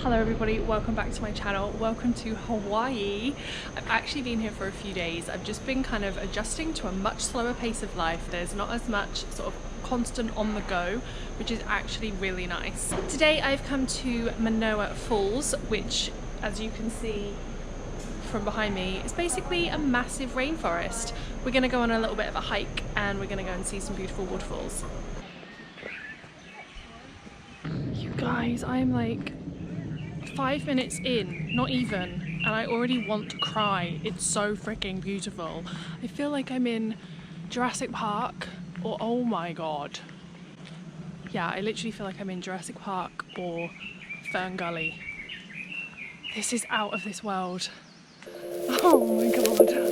Hello everybody, welcome back to my channel. Welcome to Hawaii. I've actually been here for a few days. I've just been kind of adjusting to a much slower pace of life. There's not as much sort of constant on the go, which is actually really nice. Today I've come to Manoa Falls, which, as you can see from behind me, is basically a massive rainforest. We're gonna go on a little bit of a hike and we're gonna go and see some beautiful waterfalls. You guys, I'm like 5 minutes in, not even, and I already want to cry. It's so freaking beautiful. I feel like I'm in Jurassic Park or, oh my god. Yeah, I literally feel like I'm in Jurassic Park or Fern Gully. This is out of this world. Oh my god.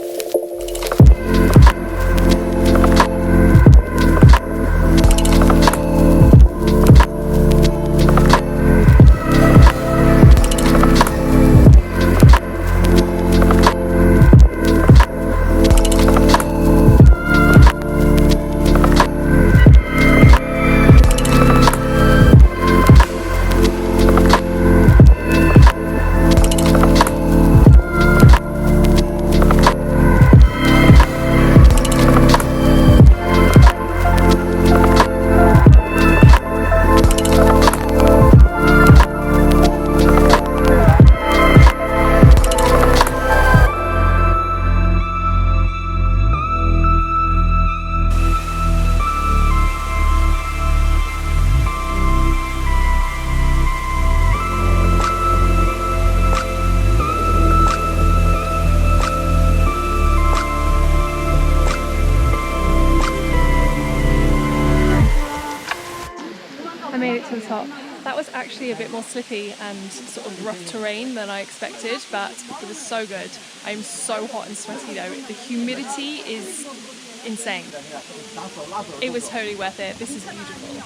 To the top. That was actually a bit more slippy and sort of rough terrain than I expected, but it was so good. I'm so hot and sweaty though. The humidity is insane. It was totally worth it. This is beautiful.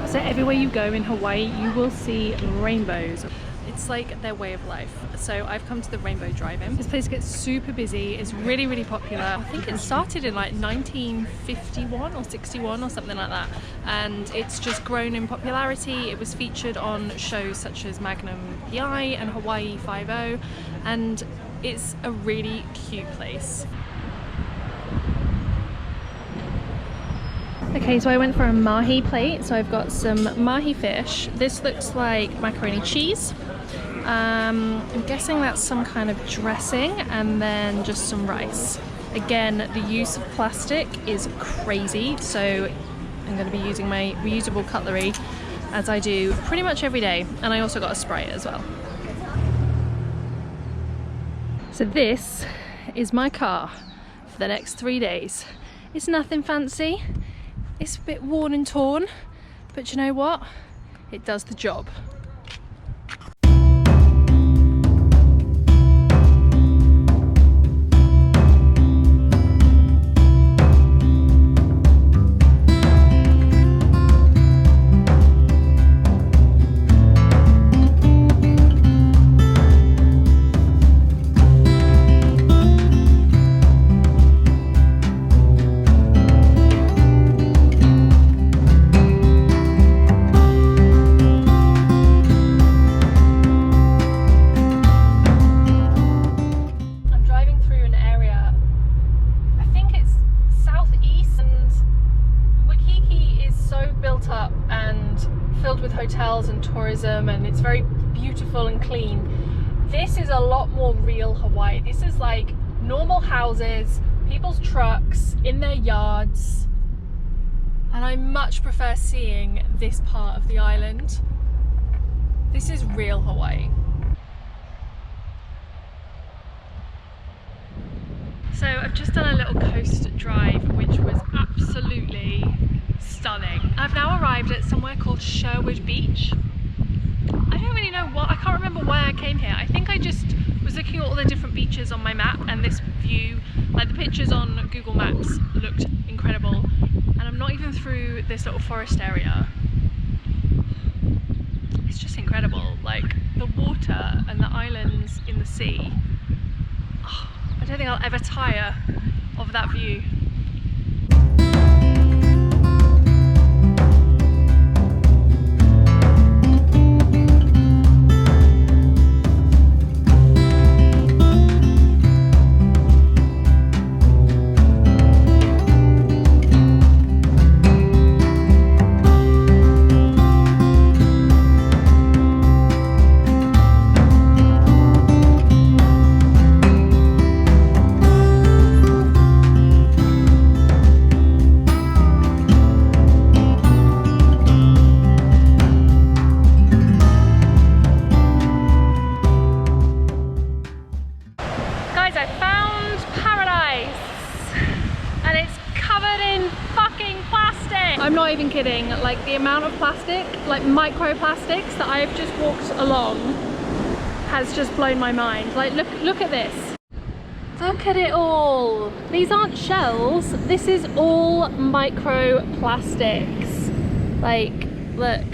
So everywhere you go in Hawaii, you will see rainbows. It's like their way of life. So I've come to the Rainbow Drive-In. This place gets super busy. It's really, really popular. I think it started in like 1951 or 61 or something like that. And it's just grown in popularity. It was featured on shows such as Magnum PI and Hawaii 5-0. And it's a really cute place. Okay, so I went for a mahi plate, so I've got some mahi fish. This looks like macaroni cheese. I'm guessing that's some kind of dressing, and then just some rice. Again, the use of plastic is crazy, so I'm going to be using my reusable cutlery as I do pretty much every day, and I also got a Sprite as well. So this is my car for the next 3 days. It's nothing fancy. It's a bit worn and torn, but you know what? It does the job. With hotels and tourism, and it's very beautiful and clean. This is a lot more real Hawaii. This is like normal houses, people's trucks in their yards, and I much prefer seeing this part of the island. This is real Hawaii. So I've just done a little coast drive, which was absolutely stunning. I've now arrived at somewhere called Sherwood Beach. I don't really know what, I can't remember why I came here. I think I just was looking at all the different beaches on my map, and this view, like the pictures on Google Maps, looked incredible. And I'm not even through this little forest area. It's just incredible, like the water and the islands in the sea I don't think I'll ever tire of that view. I'm not even kidding, like the amount of plastic, like microplastics that I've just walked along has just blown my mind. Like look at this. Look at it all. These aren't shells, this is all microplastics. Like, look.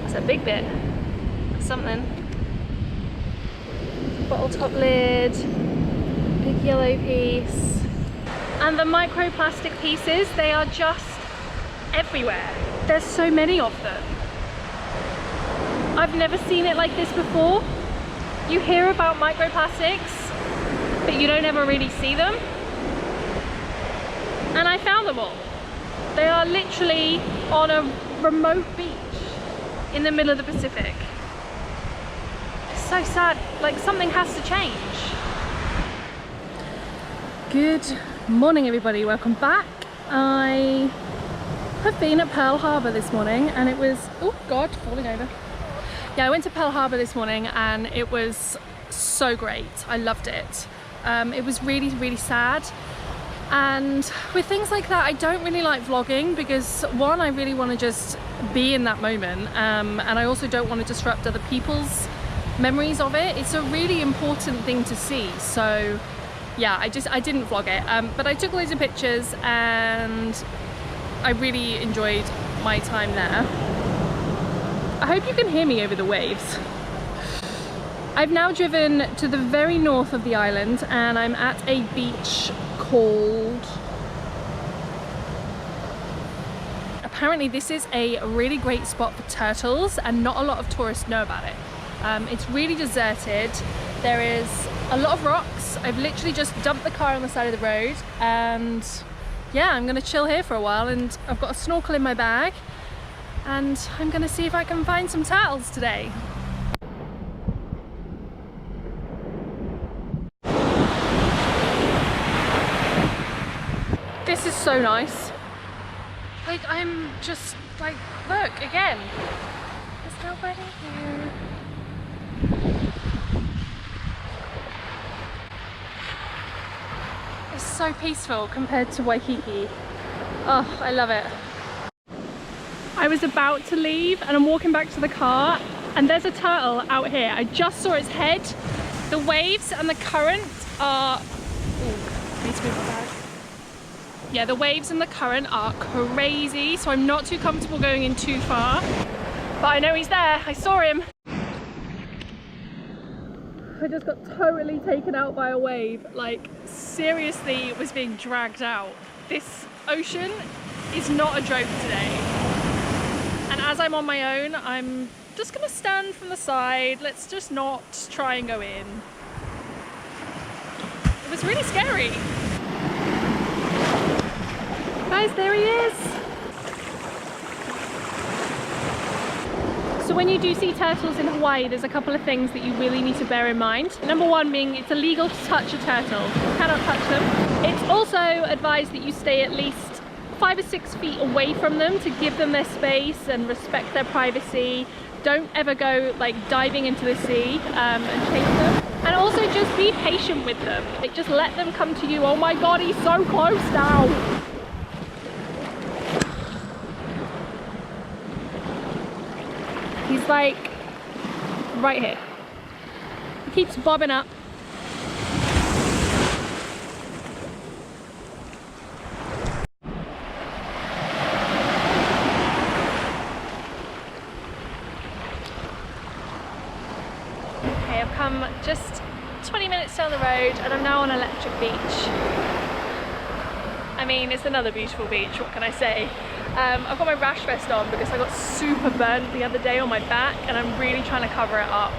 It's a big bit. Something. Bottle top lid, big yellow piece. And the microplastic pieces, they are just everywhere. There's so many of them. I've never seen it like this before. You hear about microplastics, but you don't ever really see them. And I found them all. They are literally on a remote beach in the middle of the Pacific. So sad, like something has to change. Good morning everybody, welcome back. I have been at Pearl Harbor this morning and it was, oh god, falling over. Yeah, I went to Pearl Harbor this morning and it was so great. I loved it. It was really, really sad. And with things like that, I don't really like vlogging because one, I really want to just be in that moment. And I also don't want to disrupt other people's memories of it. It's a really important thing to see, so yeah, I didn't vlog it, but I took loads of pictures and I really enjoyed my time there. I hope you can hear me over the waves. I've now driven to the very north of the island and I'm at a beach called, apparently this is a really great spot for turtles and not a lot of tourists know about it. It's really deserted. There is a lot of rocks. I've literally just dumped the car on the side of the road and yeah, I'm gonna chill here for a while, and I've got a snorkel in my bag and I'm gonna see if I can find some turtles today. This is so nice. Like, I'm just like, look again. There's nobody here. It's so peaceful compared to Waikiki. Oh, I love it. I was about to leave and I'm walking back to the car and there's a turtle out here. I just saw its head. The waves and the current are... Ooh, I need to move my bag. Yeah, the waves and the current are crazy, so I'm not too comfortable going in too far. But I know he's there, I saw him. I just got totally taken out by a wave. Like, seriously, was being dragged out. This ocean is not a joke today. And as I'm on my own, I'm just gonna stand from the side. Let's just not try and go in. It was really scary. Guys, there he is. So when you do see turtles in Hawaii, there's a couple of things that you really need to bear in mind. Number one being it's illegal to touch a turtle. You cannot touch them. It's also advised that you stay at least 5 or 6 feet away from them to give them their space and respect their privacy. Don't ever go like diving into the sea and chase them. And also just be patient with them. Like, just let them come to you. Oh my god, he's so close now. He's like right here. He keeps bobbing up. down the road and I'm now on Electric Beach. I mean, it's another beautiful beach, what can I say? I've got my rash vest on because I got super burnt the other day on my back and I'm really trying to cover it up.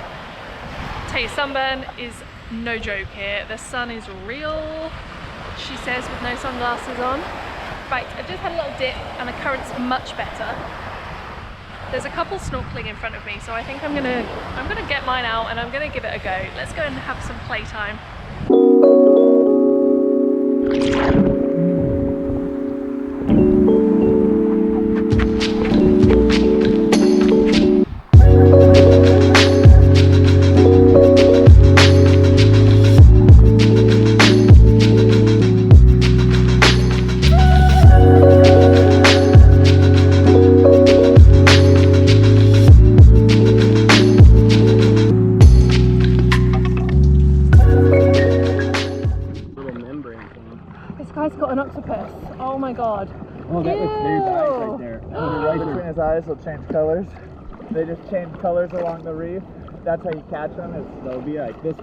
Tell you, sunburn is no joke here. The sun is real, she says, with no sunglasses on. Right, I've just had a little dip and the current's much better. There's a couple snorkeling in front of me, so I think I'm gonna get mine out and I'm gonna give it a go. Let's go and have some playtime. Got an octopus. Oh my god. Oh, that looks very nice right there. Right between his eyes will change colors. They just change colors along the reef. That's how you catch them. They'll be like this.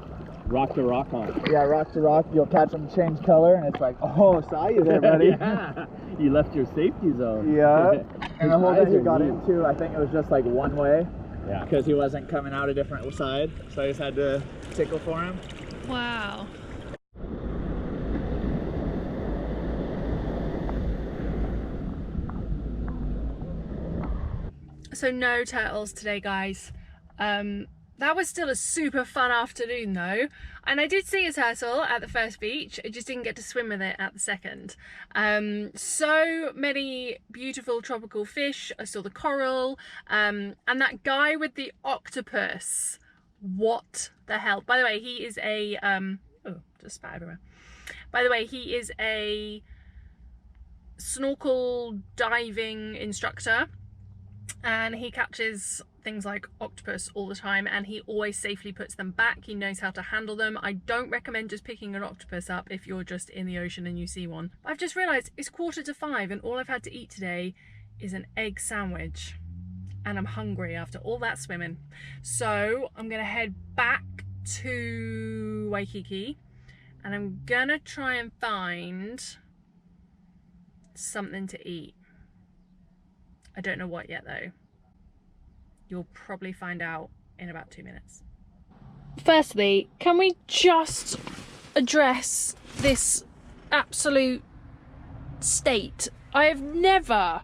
Rock to rock on. Yeah, rock to rock. You'll catch them change color and it's like, oh, saw you there, buddy. Yeah. You left your safety zone. Yeah. And the hole that he got into, I think it was just like one way. Yeah. Because he wasn't coming out a different side. So I just had to tickle for him. Wow. So no turtles today, guys. That was still a super fun afternoon though, and I did see a turtle at the first beach. I just didn't get to swim with it at the second. So many beautiful tropical fish. I saw the coral, and that guy with the octopus. What the hell? By the way, he is a oh, just spat everywhere. By the way, he is a snorkel diving instructor. And he catches things like octopus all the time and he always safely puts them back. He knows how to handle them. I don't recommend just picking an octopus up if you're just in the ocean and you see one. But I've just realised it's 4:45 and all I've had to eat today is an egg sandwich. And I'm hungry after all that swimming. So I'm going to head back to Waikiki and I'm going to try and find something to eat. I don't know what yet though. You'll probably find out in about 2 minutes. Firstly, can we just address this absolute state? I have never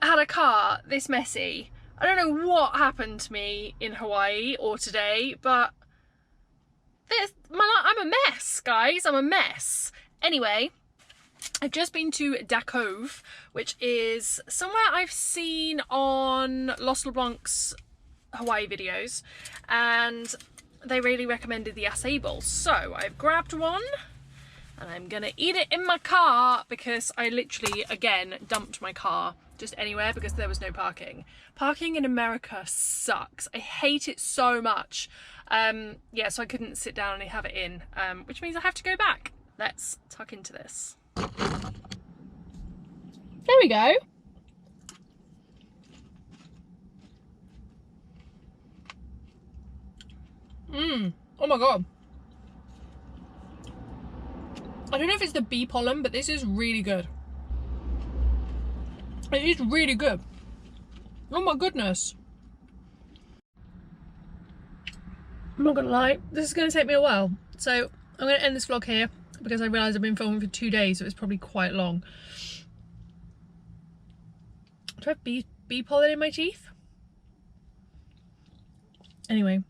had a car this messy. I don't know what happened to me in Hawaii or today, but I'm a mess, guys. I'm a mess. Anyway, I've just been to Da Cove, which is somewhere I've seen on Lost LeBlanc's Hawaii videos, and they really recommended the acai bowl. So I've grabbed one and I'm gonna eat it in my car because I literally, again, dumped my car just anywhere because there was no parking. Parking in America sucks. I hate it so much. Yeah, so I couldn't sit down and have it in, which means I have to go back. Let's tuck into this. There we go. Oh my god. I don't know if it's the bee pollen, but this is really good. It is really good. Oh my goodness. I'm not gonna lie, this is gonna take me a while. So I'm gonna end this vlog here because I realised I've been filming for 2 days, so it's probably quite long. Do I have bee pollen in my teeth? Anyway,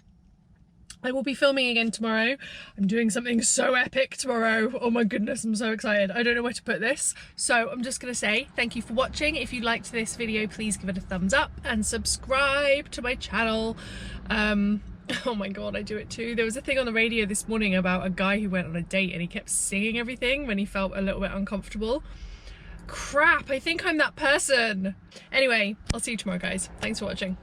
I will be filming again tomorrow. I'm doing something so epic tomorrow. Oh my goodness, I'm so excited. I don't know where to put this. So I'm just gonna say thank you for watching. If you liked this video, please give it a thumbs up and subscribe to my channel. Oh my god, I do it too. There was a thing on the radio this morning about a guy who went on a date and he kept singing everything when he felt a little bit uncomfortable. Crap, I think I'm that person. Anyway, I'll see you tomorrow, guys. Thanks for watching.